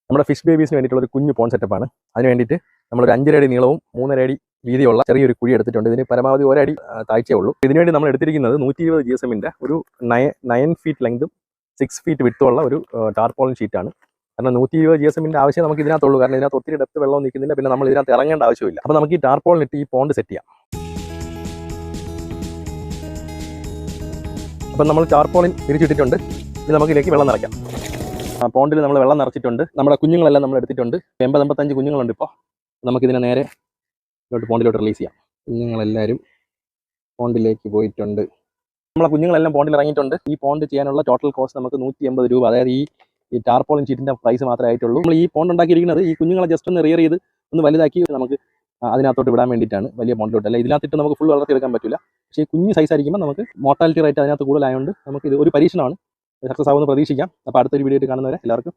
നമ്മുടെ ഫിഷ് ബേബീസിന് വേണ്ടിയിട്ടുള്ള ഒരു കുഞ്ഞു പോൺ സെറ്റപ്പാണ്. അതിന് വേണ്ടിയിട്ട് നമ്മളൊരു 5.5 അടി നീളവും 3.5 അടി വീതിയുള്ള ചെറിയൊരു കുഴി എടുത്തിട്ടുണ്ട്. ഇതിന് പരമാവധി 1 അടി താഴ്ചയേ ഉള്ളൂ. ഇതിനുവേണ്ടി നമ്മൾ എടുത്തിരിക്കുന്നത് 120 GSM-ൻ്റെ ഒരു 9 ഫീറ്റ് ലെങ്തും 6 ഫീറ്റ് വിട്ടുള്ള ഒരു ടാർപോളിൻ ഷീറ്റാണ്. കാരണം 120 GSM-ൻ്റെ ആവശ്യം നമുക്ക് ഇതിനകത്തുള്ളൂ. കാരണം ഇതിനകത്ത് ഒത്തിരി ഡെപ്ത് വെള്ളം നിൽക്കുന്നില്ല. പിന്നെ നമ്മൾ ഇതിനകത്ത് ഇറങ്ങേണ്ട ആവശ്യമില്ല. അപ്പോൾ നമുക്ക് ഈ ടാർപോളിൻ ഇട്ട് ഈ പോണ്ട് സെറ്റ് ചെയ്യാം. അപ്പം നമ്മൾ ടാർപോളിൻ തിരിച്ചിട്ടിട്ടുണ്ട്. ഇനി നമുക്ക് ഇതിലേക്ക് വെള്ളം നിറയ്ക്കാം. പോണ്ടിൽ നമ്മൾ വെള്ളം നിറച്ചിട്ടുണ്ട്. നമ്മുടെ കുഞ്ഞുങ്ങളെല്ലാം നമ്മൾ എടുത്തിട്ടുണ്ട്. 85 കുഞ്ഞുങ്ങളുണ്ട്. ഇപ്പോൾ നമുക്കിതിനെ നേരെ പോണ്ടിലോട്ട് റിലീസ് ചെയ്യാം. കുഞ്ഞുങ്ങളെല്ലാവരും പോണ്ടിലേക്ക് പോയിട്ടുണ്ട്. നമ്മളെ കുഞ്ഞുങ്ങളെല്ലാം പോണ്ടിൽ ഇറങ്ങിയിട്ടുണ്ട്. ഈ പോണ്ട് ചെയ്യാനുള്ള ടോട്ടൽ കോസ്റ്റ് നമുക്ക് 180 രൂപ. അതായത് ഈ ടാർപോളിൻ ഷീറ്റിൻ്റെ പ്രൈസ് മാത്രമേ ആയിട്ടുള്ളൂ. നമ്മൾ ഈ പോണ്ട് ഉണ്ടാക്കിയിരിക്കുന്നത് ഈ കുഞ്ഞുങ്ങളെ ജസ്റ്റ് ഒന്ന് റിയർ ചെയ്ത് ഒന്ന് വലുതാക്കി നമുക്ക് അതിനകത്തോട്ട് വിടാൻ വേണ്ടിയിട്ടാണ്. വലിയ പോണ്ടിലോട്ട് അല്ല. ഇതിനകത്തിട്ട് നമുക്ക് ഫുൾ വളർത്തിയെടുക്കാൻ പറ്റില്ല. പക്ഷേ ഈ കുഞ്ഞ് സൈസ് ആയിരിക്കുമ്പോൾ നമുക്ക് മോർട്ടാലിറ്റി റേറ്റ് അതിനകത്ത് കൂടുതലായതുകൊണ്ട് നമുക്ക് ഇത് ഒരു പരീക്ഷണമാണ്. സക്സസ് ആവുമെന്ന് പ്രതീക്ഷിക്കാം. അപ്പോൾ അടുത്തൊരു വീഡിയോ ആയിട്ട് കാണുന്നവരെ എല്ലാവർക്കും